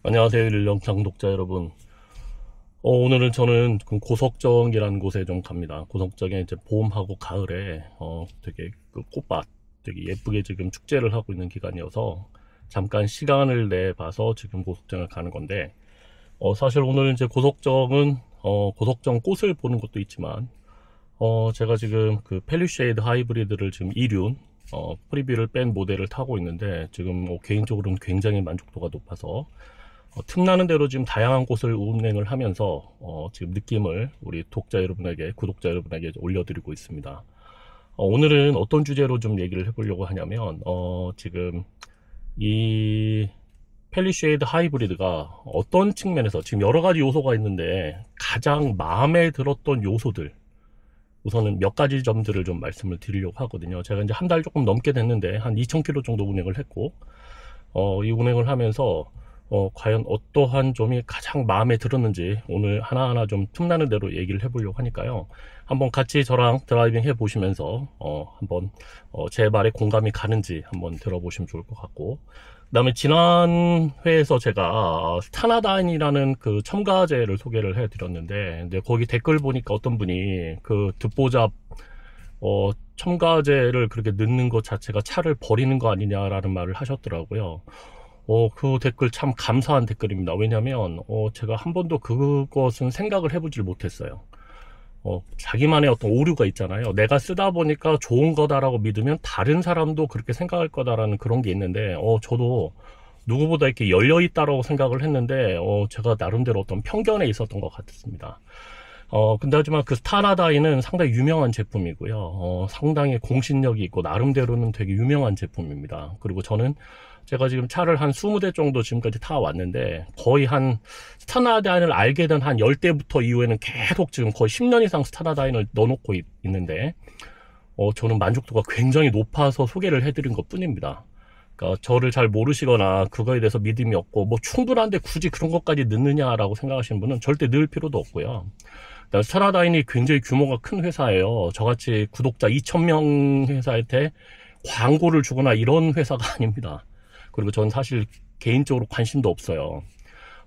안녕하세요, 일영상 독자 여러분. 오늘은 저는 그 고석정이라는 곳에 좀 갑니다. 고석정에 이제 봄하고 가을에 되게 그 꽃밭 되게 예쁘게 지금 축제를 하고 있는 기간이어서 잠깐 시간을 내 봐서 지금 고석정을 가는 건데, 사실 오늘 이제 고석정은 고석정 꽃을 보는 것도 있지만, 제가 지금 그 펠리쉐이드 하이브리드를 지금 2륜 프리뷰를 뺀 모델을 타고 있는데, 지금 개인적으로는 굉장히 만족도가 높아서 틈나는 대로 지금 다양한 곳을 운행을 하면서 지금 느낌을 우리 독자 여러분에게, 구독자 여러분에게 올려드리고 있습니다. 오늘은 어떤 주제로 좀 얘기를 해보려고 하냐면, 지금 이 펠리쉐이드 하이브리드가 어떤 측면에서 지금 여러 가지 요소가 있는데 가장 마음에 들었던 요소들, 우선은 몇 가지 점들을 좀 말씀을 드리려고 하거든요. 제가 이제 한 달 조금 넘게 됐는데 한 2,000km 정도 운행을 했고, 이 운행을 하면서 과연 어떠한 점이 가장 마음에 들었는지 오늘 하나하나 좀 틈나는 대로 얘기를 해보려고 하니까요. 한번 같이 저랑 드라이빙 해보시면서 한번 제 말에 공감이 가는지 한번 들어보시면 좋을 것 같고, 그 다음에 지난 회에서 제가 스타나다인이라는 그 첨가제를 소개를 해드렸는데, 근데 거기 댓글 보니까 어떤 분이 그 듣보잡 첨가제를 그렇게 넣는 것 자체가 차를 버리는 거 아니냐라는 말을 하셨더라고요. 그 댓글 참 감사한 댓글입니다. 왜냐면, 제가 한 번도 그것은 생각을 해보질 못했어요. 자기만의 어떤 오류가 있잖아요. 내가 쓰다 보니까 좋은 거다라고 믿으면 다른 사람도 그렇게 생각할 거다라는 그런 게 있는데, 저도 누구보다 이렇게 열려있다라고 생각을 했는데, 제가 나름대로 어떤 편견에 있었던 것 같습니다. 근데 하지만 그 스타라다이는 상당히 유명한 제품이고요. 상당히 공신력이 있고, 나름대로는 되게 유명한 제품입니다. 그리고 제가 지금 차를 한 20대 정도 지금까지 타왔는데, 거의 한 스타라다인을 알게 된 한 10대부터 이후에는 계속 지금 거의 10년 이상 스타라다인을 넣어놓고 있는데, 저는 만족도가 굉장히 높아서 소개를 해드린 것 뿐입니다. 그러니까 저를 잘 모르시거나 그거에 대해서 믿음이 없고, 뭐 충분한데 굳이 그런 것까지 넣느냐라고 생각하시는 분은 절대 넣을 필요도 없고요. 스타라다인이 굉장히 규모가 큰 회사예요. 저같이 구독자 2,000명 회사한테 광고를 주거나 이런 회사가 아닙니다. 그리고 저는 사실 개인적으로 관심도 없어요.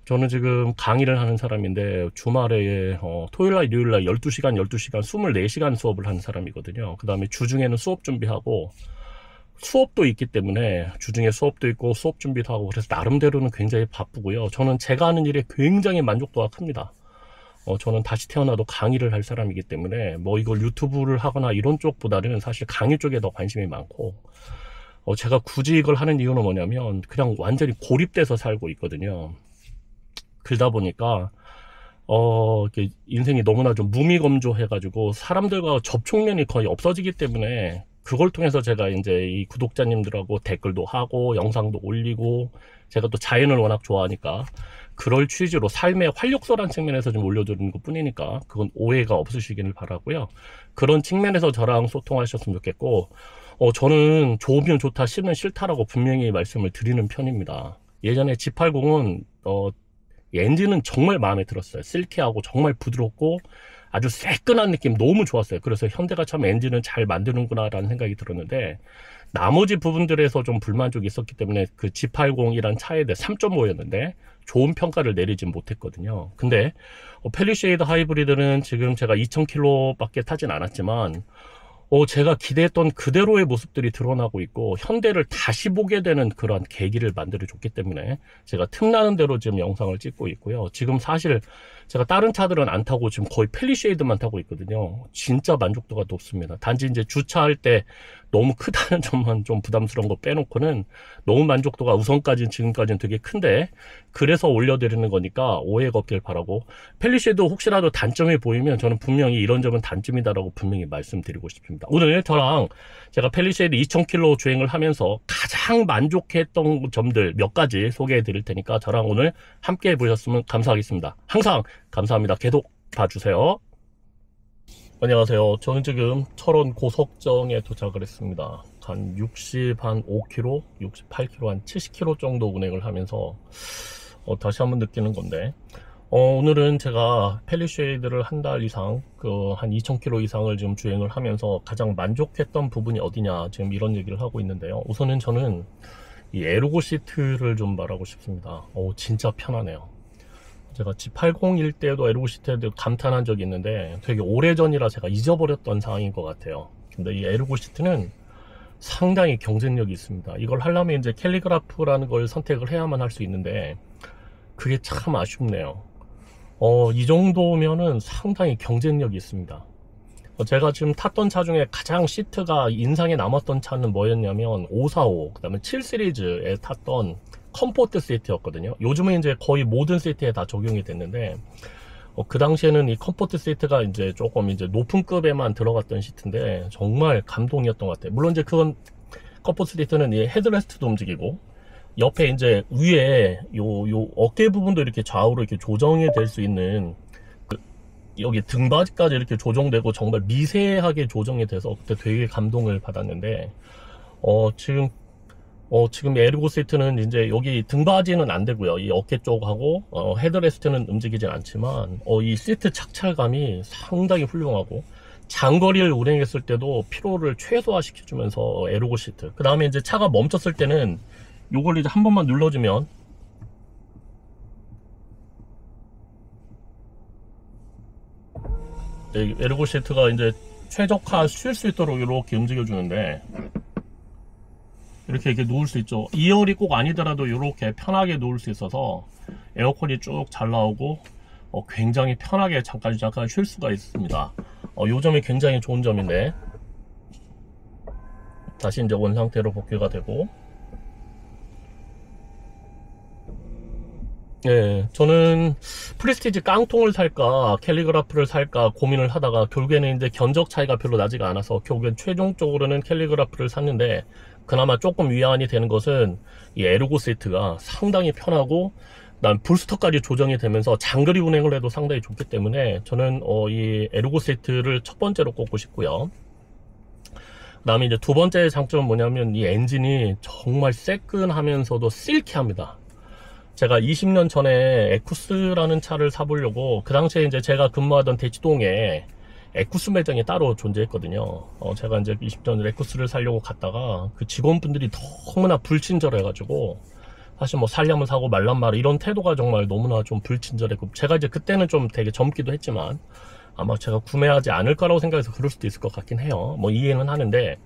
저는 지금 강의를 하는 사람인데 주말에 토요일날 일요일날 12시간 24시간 수업을 하는 사람이거든요. 그 다음에 주중에는 수업 준비하고, 수업도 있기 때문에 주중에 수업도 있고 수업 준비도 하고, 그래서 나름대로는 굉장히 바쁘고요. 저는 제가 하는 일에 굉장히 만족도가 큽니다. 저는 다시 태어나도 강의를 할 사람이기 때문에 뭐 이걸 유튜브를 하거나 이런 쪽보다는 사실 강의 쪽에 더 관심이 많고, 제가 굳이 이걸 하는 이유는 뭐냐면 그냥 완전히 고립돼서 살고 있거든요. 그러다 보니까 이렇게 인생이 너무나 좀 무미건조해가지고 사람들과 접촉면이 거의 없어지기 때문에, 그걸 통해서 제가 이제 이 구독자님들하고 댓글도 하고 영상도 올리고, 제가 또 자연을 워낙 좋아하니까 그럴 취지로 삶의 활력소란 측면에서 좀 올려드리는 것 뿐이니까 그건 오해가 없으시기를 바라고요. 그런 측면에서 저랑 소통하셨으면 좋겠고, 저는 좋으면 좋다, 싫으면 싫다라고 분명히 말씀을 드리는 편입니다. 예전에 G80은 엔진은 정말 마음에 들었어요. 실키하고 정말 부드럽고 아주 새끈한 느낌 너무 좋았어요. 그래서 현대가 참 엔진은 잘 만드는구나 라는 생각이 들었는데, 나머지 부분들에서 좀 불만족이 있었기 때문에 그 G80이란 차에 대해 3.5였는데 좋은 평가를 내리진 못했거든요. 근데 펠리쉐이드 하이브리드는 지금 제가 2,000km 밖에 타진 않았지만 제가 기대했던 그대로의 모습들이 드러나고 있고, 현대를 다시 보게 되는 그런 계기를 만들어 줬기 때문에 제가 틈나는 대로 지금 영상을 찍고 있고요. 지금 사실 제가 다른 차들은 안 타고 지금 거의 펠리쉐이드만 타고 있거든요. 진짜 만족도가 높습니다. 단지 이제 주차할 때 너무 크다는 점만 좀 부담스러운 거 빼놓고는 너무 만족도가 우선까지는 지금까지는 되게 큰데, 그래서 올려드리는 거니까 오해가 없길 바라고, 펠리쉐이드 혹시라도 단점이 보이면 저는 분명히 이런 점은 단점이다라고 분명히 말씀드리고 싶습니다. 오늘 저랑 제가 펠리쉐이드 2,000km 주행을 하면서 가장 만족했던 점들 몇 가지 소개해 드릴 테니까 저랑 오늘 함께 해보셨으면 감사하겠습니다. 항상 감사합니다. 계속 봐주세요. 안녕하세요. 저는 지금 철원 고석정에 도착을 했습니다. 한 5km, 68km, 한 70km 정도 운행을 하면서 다시 한번 느끼는 건데, 오늘은 제가 펠리쉐이드를 한 달 이상, 한 2,000km 이상을 지금 주행을 하면서 가장 만족했던 부분이 어디냐, 지금 이런 얘기를 하고 있는데요. 우선은 저는 이 에르고 시트를 좀 말하고 싶습니다. 진짜 편하네요. 제가 G801 때도 에르고 시트에 감탄한 적이 있는데 되게 오래전이라 제가 잊어버렸던 상황인 것 같아요. 근데 이 에르고 시트는 상당히 경쟁력이 있습니다. 이걸 하려면 이제 캘리그라프라는 걸 선택을 해야만 할 수 있는데 그게 참 아쉽네요. 이 정도면은 상당히 경쟁력이 있습니다. 제가 지금 탔던 차 중에 가장 시트가 인상에 남았던 차는 뭐였냐면 545, 그 다음에 7 시리즈에 탔던 컴포트 시트였거든요. 요즘은 이제 거의 모든 시트에 다 적용이 됐는데, 그 당시에는 이 컴포트 시트가 이제 조금 이제 높은 급에만 들어갔던 시트인데, 정말 감동이었던 것 같아요. 물론 이제 그건, 컴포트 시트는 이 헤드레스트도 움직이고, 옆에 이제 위에 요 어깨 부분도 이렇게 좌우로 이렇게 조정이 될 수 있는, 여기 등받이까지 이렇게 조정되고 정말 미세하게 조정이 돼서 그때 되게 감동을 받았는데, 지금 에르고 시트는 이제 여기 등받이는 안 되고요. 이 어깨 쪽하고 헤드레스트는 움직이진 않지만 이 시트 착찰감이 상당히 훌륭하고 장거리를 운행했을 때도 피로를 최소화시켜주면서 에르고 시트. 그 다음에 이제 차가 멈췄을 때는 요걸 이제 한 번만 눌러주면 에르고 시트가 이제 최적화 쉴 수 있도록 이렇게 움직여주는데. 이렇게 누울 수 있죠. 2열이 꼭 아니더라도 이렇게 편하게 누울 수 있어서 에어컨이 쭉 잘 나오고 굉장히 편하게 잠깐 쉴 수가 있습니다. 요 점이 굉장히 좋은 점인데, 다시 이제 원상태로 복귀가 되고, 예, 저는 프리스티지 깡통을 살까 캘리그라프를 살까 고민을 하다가 결국에는 이제 견적 차이가 별로 나지가 않아서 결국엔 최종적으로는 캘리그라프를 샀는데, 그나마 조금 위안이 되는 것은 이 에르고 시트가 상당히 편하고 난 부스터까지 조정이 되면서 장거리 운행을 해도 상당히 좋기 때문에 저는 이 에르고 시트를 첫 번째로 꼽고 싶고요. 그 다음에 이제 두 번째 장점은 뭐냐면 이 엔진이 정말 새끈하면서도 실키합니다. 제가 20년 전에 에쿠스라는 차를 사보려고, 그 당시에 이제 제가 근무하던 대치동에 에쿠스 매장이 따로 존재했거든요. 제가 이제 20년 전에 에쿠스를 사려고 갔다가 그 직원분들이 너무나 불친절해가지고, 사실 뭐 살려면 사고 말란 말 이런 태도가 정말 너무나 좀 불친절했고, 제가 이제 그때는 좀 되게 젊기도 했지만 아마 제가 구매하지 않을 거라고 생각해서 그럴 수도 있을 것 같긴 해요. 뭐 이해는 하는데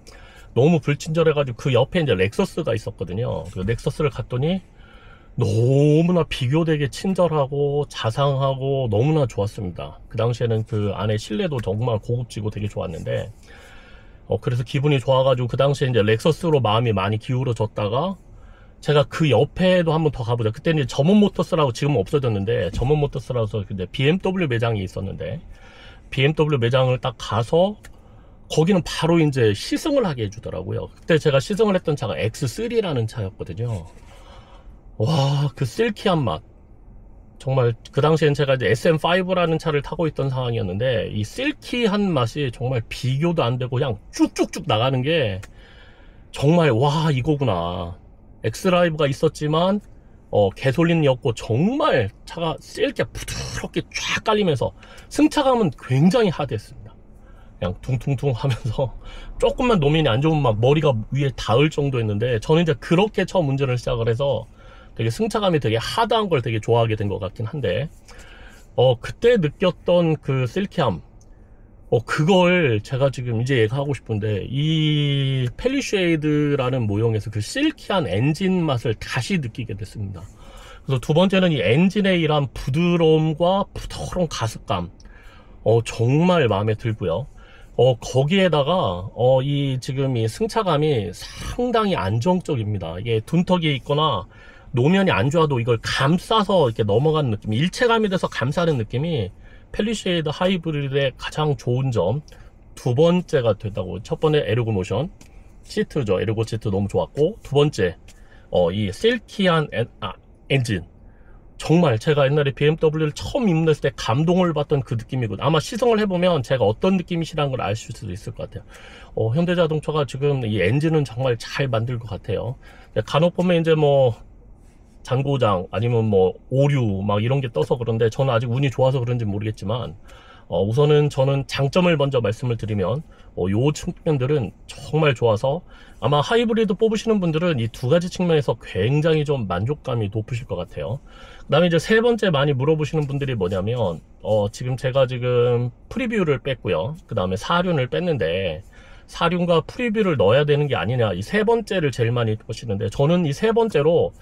너무 불친절해가지고 그 옆에 이제 렉서스가 있었거든요. 그 렉서스를 갔더니 너무나 비교되게 친절하고 자상하고 너무나 좋았습니다. 그 당시에는 그 안에 실내도 정말 고급지고 되게 좋았는데, 그래서 기분이 좋아가지고 그 당시에 이제 렉서스로 마음이 많이 기울어졌다가 제가 그 옆에도 한번 더 가보자. 그때는 이제 점원 모터스라고, 지금은 없어졌는데 점원 모터스라서 근데 BMW 매장이 있었는데, BMW 매장을 딱 가서 거기는 바로 이제 시승을 하게 해주더라고요. 그때 제가 시승을 했던 차가 X3라는 차였거든요. 와, 그 실키한 맛. 정말 그 당시엔 제가 이제 SM5라는 차를 타고 있던 상황이었는데, 이 실키한 맛이 정말 비교도 안 되고 그냥 쭉쭉쭉 나가는 게 정말 와, 이거구나. 엑스라이브가 있었지만 개솔린이었고 정말 차가 실키가 부드럽게 쫙 깔리면서 승차감은 굉장히 하드했습니다. 그냥 퉁퉁퉁 하면서 조금만 노면이 안 좋으면 막 머리가 위에 닿을 정도였는데, 저는 이제 그렇게 처음 운전을 시작을 해서 되게 승차감이 되게 하드한 걸 되게 좋아하게 된 것 같긴 한데, 그때 느꼈던 그 실키함, 그걸 제가 지금 이제 얘기하고 싶은데, 이 펠리쉐이드라는 모형에서 그 실키한 엔진 맛을 다시 느끼게 됐습니다. 그래서 두 번째는 이 엔진의 이런 부드러움과 부드러운 가습감, 정말 마음에 들고요. 거기에다가 이 지금 이 승차감이 상당히 안정적입니다. 이게 둔턱이 있거나 노면이 안 좋아도 이걸 감싸서 이렇게 넘어가는 느낌, 일체감이 돼서 감싸는 느낌이 펠리쉐이드 하이브리드의 가장 좋은 점 두 번째가 됐다고. 첫 번째 에르고 모션 시트죠. 에르고 시트 너무 좋았고, 두 번째 이 실키한 엔진, 정말 제가 옛날에 BMW를 처음 입문했을 때 감동을 받던 그 느낌이거든요. 아마 시승을 해보면 제가 어떤 느낌이시라는 걸 아실 수도 있을 것 같아요. 현대자동차가 지금 이 엔진은 정말 잘 만들 것 같아요. 간혹 보면 이제 뭐 잔고장 아니면 뭐 오류 막 이런 게 떠서 그런데, 저는 아직 운이 좋아서 그런지 모르겠지만 우선은 저는 장점을 먼저 말씀을 드리면 요 측면들은 정말 좋아서 아마 하이브리드 뽑으시는 분들은 이 두 가지 측면에서 굉장히 좀 만족감이 높으실 것 같아요. 그 다음에 이제 세 번째 많이 물어보시는 분들이 뭐냐면 지금 제가 지금 프리뷰를 뺐고요, 그 다음에 사륜을 뺐는데 사륜과 프리뷰를 넣어야 되는 게 아니냐, 이 세 번째를 제일 많이 보시는데, 저는 이 세 번째로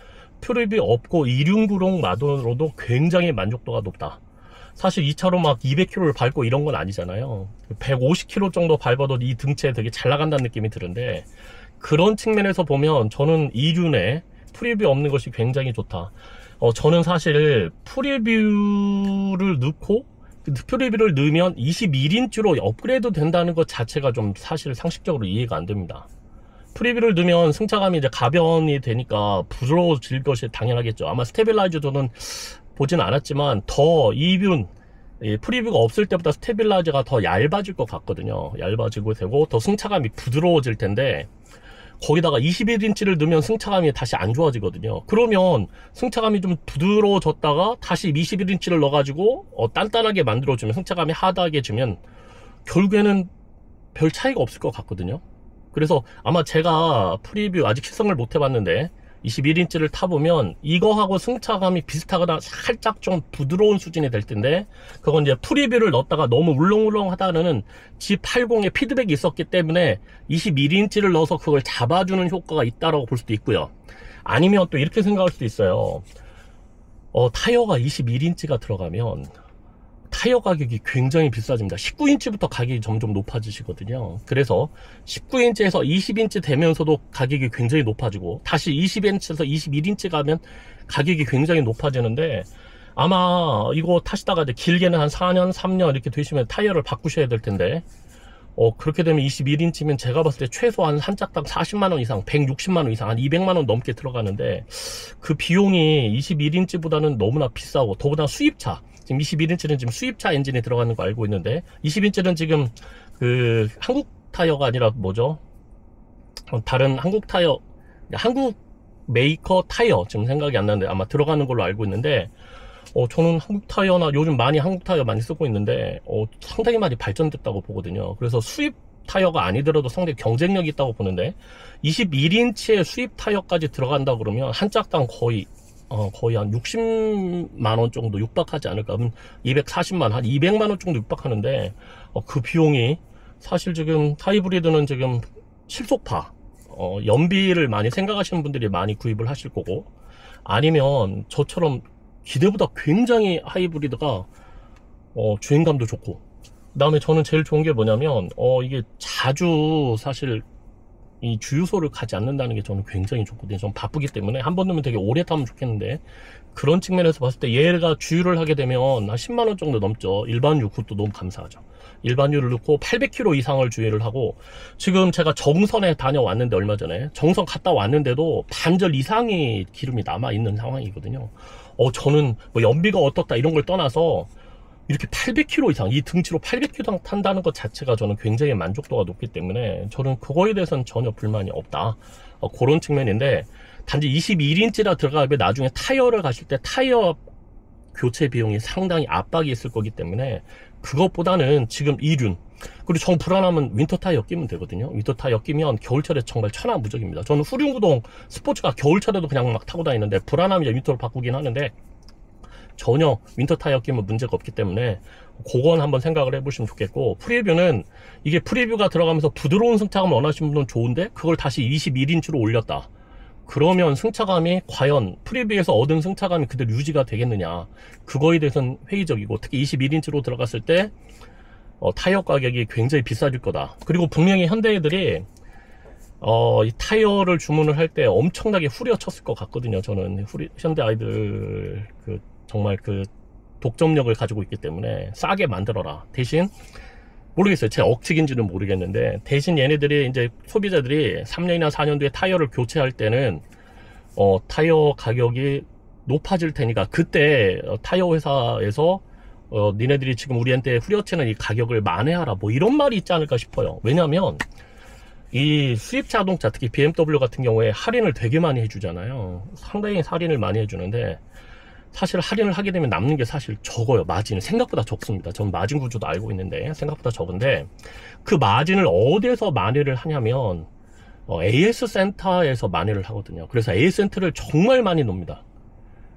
프리뷰 없고 이륜구동만으로도 굉장히 만족도가 높다. 사실 이 차로 막 200km를 밟고 이런 건 아니잖아요. 150km 정도 밟아도 이 등치에 되게 잘 나간다는 느낌이 드는데, 그런 측면에서 보면 저는 이륜에 프리뷰 없는 것이 굉장히 좋다. 저는 사실 프리뷰를 넣고 프리뷰를 넣으면 21인치로 업그레이드 된다는 것 자체가 좀 사실 상식적으로 이해가 안 됩니다. 프리뷰를 넣으면 승차감이 이제 가변이 되니까 부드러워질 것이 당연하겠죠. 아마 스테빌라이저도는 보진 않았지만 더 이륜 프리뷰가 없을 때보다 스테빌라이저가 더 얇아질 것 같거든요. 얇아지고 되고 더 승차감이 부드러워질 텐데, 거기다가 21인치를 넣으면 승차감이 다시 안 좋아지거든요. 그러면 승차감이 좀 부드러워졌다가 다시 21인치를 넣어가지고 단단하게 만들어주면, 승차감이 하드하게지면 결국에는 별 차이가 없을 것 같거든요. 그래서 아마 제가 프리뷰 아직 시승을 못 해봤는데 21인치를 타보면 이거하고 승차감이 비슷하거나 살짝 좀 부드러운 수준이 될 텐데, 그건 이제 프리뷰를 넣었다가 너무 울렁울렁 하다가는 G80에 피드백이 있었기 때문에 21인치를 넣어서 그걸 잡아주는 효과가 있다라고 볼 수도 있고요. 아니면 또 이렇게 생각할 수도 있어요. 타이어가 21인치가 들어가면 타이어 가격이 굉장히 비싸집니다. 19인치부터 가격이 점점 높아지시거든요. 그래서 19인치에서 20인치 되면서도 가격이 굉장히 높아지고, 다시 20인치에서 21인치 가면 가격이 굉장히 높아지는데, 아마 이거 타시다가 이제 길게는 한 4년, 3년 이렇게 되시면 타이어를 바꾸셔야 될 텐데, 그렇게 되면 21인치면 제가 봤을 때 최소한 한 짝당 40만원 이상, 160만원 이상, 한 200만원 넘게 들어가는데, 그 비용이 21인치보다는 너무나 비싸고, 더구나 수입차, 지금 21인치는 지금 수입차 엔진이 들어가는 거 알고 있는데, 20인치는 지금 그 한국 타이어가 아니라 뭐죠? 다른 한국 타이어, 한국 메이커 타이어 지금 생각이 안 나는데 아마 들어가는 걸로 알고 있는데, 저는 한국 타이어나 요즘 많이 한국 타이어 많이 쓰고 있는데 상당히 많이 발전됐다고 보거든요. 그래서 수입 타이어가 아니더라도 상당히 경쟁력이 있다고 보는데, 21인치의 수입 타이어까지 들어간다 그러면 한 짝당 거의 한 60만원 정도 육박하지 않을까. 240만, 한 200만원 정도 육박하는데, 그 비용이 사실 지금 하이브리드는 지금 실속파, 연비를 많이 생각하시는 분들이 많이 구입을 하실 거고, 아니면 저처럼 기대보다 굉장히 하이브리드가 주행감도 좋고, 그 다음에 저는 제일 좋은 게 뭐냐면 이게 자주 사실 이 주유소를 가지 않는다는 게 저는 굉장히 좋거든요. 좀 바쁘기 때문에 한 번 넣으면 되게 오래 타면 좋겠는데, 그런 측면에서 봤을 때 얘가 주유를 하게 되면 한 10만원 정도 넘죠. 일반유, 그것도 너무 감사하죠. 일반유를 넣고 800km 이상을 주유를 하고, 지금 제가 정선에 다녀왔는데, 얼마 전에 정선 갔다 왔는데도 반절 이상이 기름이 남아있는 상황이거든요. 저는 뭐 연비가 어떻다 이런 걸 떠나서 이렇게 800km 이상, 이 등치로 800km 탄다는 것 자체가 저는 굉장히 만족도가 높기 때문에 저는 그거에 대해서는 전혀 불만이 없다. 그런 측면인데, 단지 21인치라 들어가면 나중에 타이어를 가실 때 타이어 교체 비용이 상당히 압박이 있을 거기 때문에, 그것보다는 지금 이륜, 그리고 정 불안하면 윈터 타이어 끼면 되거든요. 윈터 타이어 끼면 겨울철에 정말 천하무적입니다. 저는 후륜구동 스포츠가 겨울철에도 그냥 막 타고 다니는데, 불안하면 윈터로 바꾸긴 하는데 전혀 윈터 타이어 끼면 문제가 없기 때문에 그건 한번 생각을 해보시면 좋겠고, 프리뷰는 이게 프리뷰가 들어가면서 부드러운 승차감을 원하시는 분은 좋은데, 그걸 다시 21인치로 올렸다 그러면 승차감이 과연 프리뷰에서 얻은 승차감이 그대로 유지가 되겠느냐, 그거에 대해서는 회의적이고, 특히 21인치로 들어갔을 때 타이어 가격이 굉장히 비싸질 거다. 그리고 분명히 현대애들이 이 타이어를 주문을 할 때 엄청나게 후려쳤을 것 같거든요. 저는 현대 아이들 정말 독점력을 가지고 있기 때문에 싸게 만들어라. 대신 모르겠어요. 제 억측인지는 모르겠는데, 대신 얘네들이 이제 소비자들이 3년이나 4년 뒤에 타이어를 교체할 때는 타이어 가격이 높아질 테니까, 그때 타이어 회사에서 니네들이 지금 우리한테 후려치는 이 가격을 만회하라, 뭐 이런 말이 있지 않을까 싶어요. 왜냐면 이 수입 자동차, 특히 BMW 같은 경우에 할인을 되게 많이 해주잖아요. 상당히 할인을 많이 해주는데, 사실 할인을 하게 되면 남는 게 사실 적어요. 마진은 생각보다 적습니다. 전 마진 구조도 알고 있는데 생각보다 적은데, 그 마진을 어디에서 만회를 하냐면 AS 센터에서 만회를 하거든요. 그래서 AS 센터를 정말 많이 놓습니다.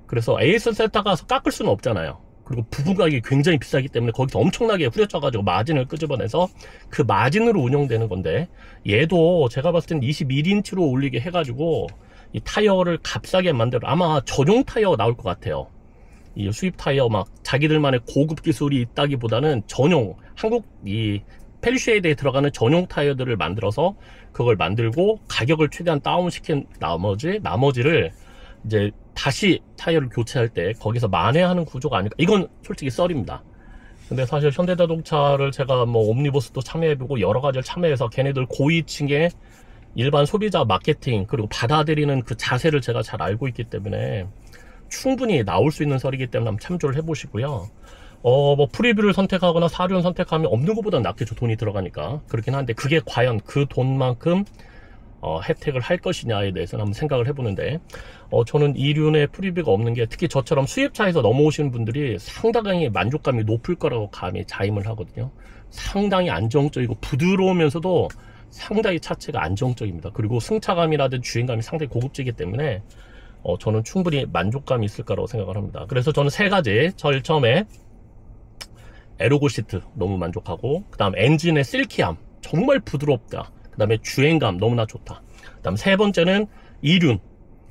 그래서 AS 센터 가서 깎을 수는 없잖아요. 그리고 부부가격이 굉장히 비싸기 때문에 거기서 엄청나게 후려쳐가지고 마진을 끄집어내서 그 마진으로 운영되는 건데, 얘도 제가 봤을 땐 21인치로 올리게 해가지고 이 타이어를 값싸게 만들어, 아마 전용 타이어 나올 것 같아요. 이 수입 타이어 막 자기들만의 고급 기술이 있다기보다는 전용, 한국 이 페르쉐이드에 들어가는 전용 타이어들을 만들어서 그걸 만들고 가격을 최대한 다운시킨 나머지를 이제 다시 타이어를 교체할 때 거기서 만회하는 구조가 아닐까. 이건 솔직히 썰입니다. 근데 사실 현대자동차를 제가 뭐 옴니버스도 참여해보고 여러 가지를 참여해서 걔네들 고위층의 일반 소비자 마케팅 그리고 받아들이는 그 자세를 제가 잘 알고 있기 때문에 충분히 나올 수 있는 설이기 때문에 한번 참조를 해보시고요. 뭐 프리뷰를 선택하거나 사륜 선택하면 없는 것보다 낫겠죠. 돈이 들어가니까. 그렇긴 한데 그게 과연 그 돈만큼 혜택을 할 것이냐에 대해서는 한번 생각을 해보는데, 저는 이륜의 프리뷰가 없는 게, 특히 저처럼 수입차에서 넘어오시는 분들이 상당히 만족감이 높을 거라고 감히 자임을 하거든요. 상당히 안정적이고 부드러우면서도 상당히 차체가 안정적입니다. 그리고 승차감이라든지 주행감이 상당히 고급지기 때문에 저는 충분히 만족감이 있을 거라고 생각을 합니다. 그래서 저는 세 가지, 제일 처음에 에로고 시트 너무 만족하고, 그 다음 엔진의 실키함 정말 부드럽다, 그 다음에 주행감 너무나 좋다, 그 다음 세 번째는 이륜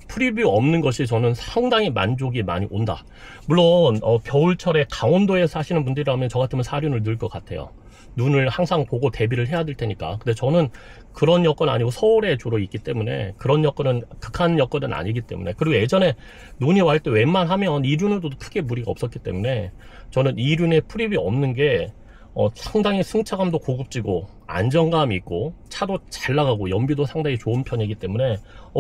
프리뷰 없는 것이 저는 상당히 만족이 많이 온다. 물론 겨울철에 강원도에 사시는 분들이라면 저 같으면 사륜을 넣을 것 같아요. 눈을 항상 보고 대비를 해야 될 테니까. 근데 저는 그런 여건 아니고 서울에 주로 있기 때문에, 그런 여건은 극한 여건은 아니기 때문에, 그리고 예전에 눈이 올 때 웬만하면 이륜으로도 크게 무리가 없었기 때문에 저는 이륜에 프리뷰 없는 게 상당히 승차감도 고급지고 안정감이 있고 차도 잘 나가고 연비도 상당히 좋은 편이기 때문에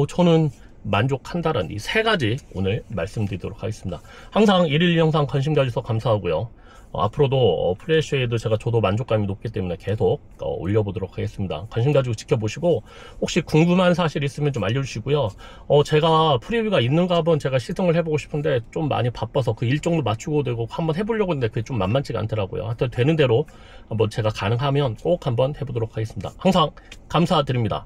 저는 만족한다는 이 세 가지 오늘 말씀드리도록 하겠습니다. 항상 일일 영상 관심 가주셔서 감사하고요. 앞으로도 프레쉐이드 저도 만족감이 높기 때문에 계속 올려보도록 하겠습니다. 관심 가지고 지켜보시고, 혹시 궁금한 사실 있으면 좀 알려주시고요. 제가 프리뷰가 있는가 한번 제가 시승을 해보고 싶은데 좀 많이 바빠서 그 일정도 맞추고 되고 한번 해보려고 했는데 그게 좀 만만치가 않더라고요. 하여튼 되는 대로 한번 제가 가능하면 꼭 한번 해보도록 하겠습니다. 항상 감사드립니다.